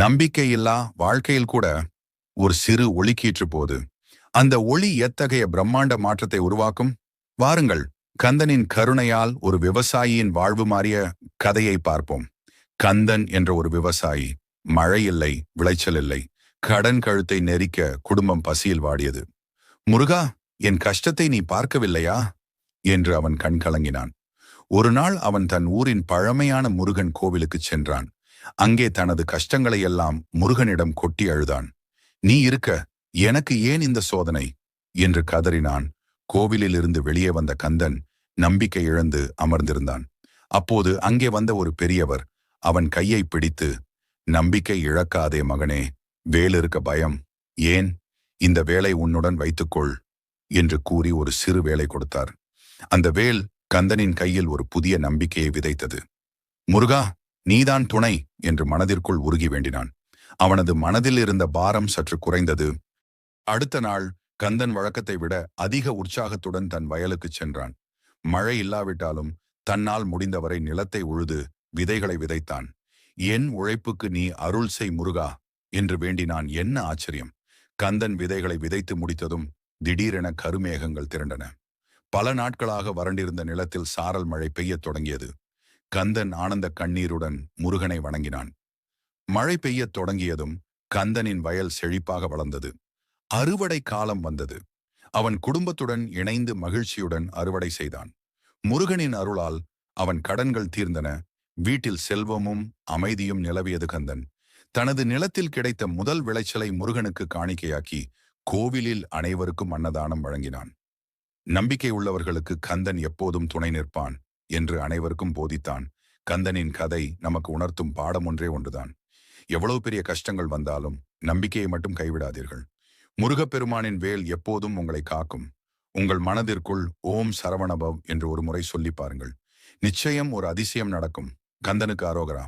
நம்பிக்கையில்லா வாழ்க்கையில் கூட ஒரு சிறு ஒளிக்கீற்று போது அந்த ஒளி எத்தகைய பிரம்மாண்ட மாற்றத்தை உருவாக்கும். வாருங்கள், கந்தனின் கருணையால் ஒரு விவசாயியின் வாழ்வு மாறிய கதையை பார்ப்போம். கந்தன் என்ற ஒரு விவசாயி. மழை இல்லை, விளைச்சல் இல்லை, கடன் கழுத்தை நெரிக்க குடும்பம் பசியில் வாடியது. முருகா, என் கஷ்டத்தை நீ பார்க்கவில்லையா என்று அவன் கண் கலங்கினான். ஒரு நாள் அவன் தன் ஊரின் பழமையான முருகன் கோவிலுக்கு சென்றான். அங்கே தனது கஷ்டங்களை எல்லாம் முருகனிடம் கொட்டி அழுதான். நீ இருக்க எனக்கு ஏன் இந்த சோதனை என்று கதறினான். கோவிலில் இருந்து வெளியே வந்த கந்தன் நம்பிக்கை இழந்து அமர்ந்திருந்தான். அப்போது அங்கே வந்த ஒரு பெரியவர் அவன் கையை பிடித்து, நம்பிக்கை இழக்காதே மகனே, வேல் இருக்க பயம் ஏன், இந்த வேலை உன்னுடன் வைத்துக்கொள் என்று கூறி ஒரு சிறு வேலை கொடுத்தார். அந்த வேல் கந்தனின் கையில் ஒரு புதிய நம்பிக்கையை விதைத்தது. முருகா, நீதான் துணை என்று மனதிற்குள் உருகி வேண்டினான். அவனது மனதில் இருந்த பாரம் சற்று குறைந்தது. அடுத்த நாள் கந்தன் வழக்கத்தை விட அதிக உற்சாகத்துடன் தன் வயலுக்குச் சென்றான். மழை இல்லாவிட்டாலும் தன்னால் முடிந்தவரை நிலத்தை உழுது விதைகளை விதைத்தான். என் உழைப்புக்கு நீ அருள் செய் முருகா என்று வேண்டினான். என்ன ஆச்சரியம்! கந்தன் விதைகளை விதைத்து முடித்ததும் திடீரென கருமேகங்கள் திரண்டன. பல நாட்களாக வறண்டிருந்த நிலத்தில் சாரல் மழை பெய்யத் தொடங்கியது. கந்தன் ஆனந்த கண்ணீருடன் முருகனை வணங்கினான். மழை பெய்யத் தொடங்கியதும் கந்தனின் வயல் செழிப்பாக வளர்ந்தது. அறுவடை காலம் வந்தது. அவன் குடும்பத்துடன் இணைந்து மகிழ்ச்சியுடன் அறுவடை செய்தான். முருகனின் அருளால் அவன் கடன்கள் தீர்ந்தன. வீட்டில் செல்வமும் அமைதியும் நிலவியது. கந்தன் தனது நிலத்தில் கிடைத்த முதல் விளைச்சலை முருகனுக்கு காணிக்கையாக்கி கோவிலில் அனைவருக்கும் அன்னதானம் வழங்கினான். நம்பிக்கை உள்ளவர்களுக்கு கந்தன் எப்போதும் துணை நிற்பான் என்று அனைவருக்கும் போதித்தான். கந்தனின் கதை நமக்கு உணர்த்தும் பாடம் ஒன்றே ஒன்றுதான். எவ்வளவு பெரிய கஷ்டங்கள் வந்தாலும் நம்பிக்கையை மட்டும் கைவிடாதீர்கள். முருகப்பெருமானின் வேல் எப்போதும் உங்களை காக்கும். உங்கள் மனதிற்குள் ஓம் சரவணபவ் என்று ஒரு முறை சொல்லி பாருங்கள். நிச்சயம் ஒரு அதிசயம் நடக்கும். கந்தனுக்கு அரோகரா.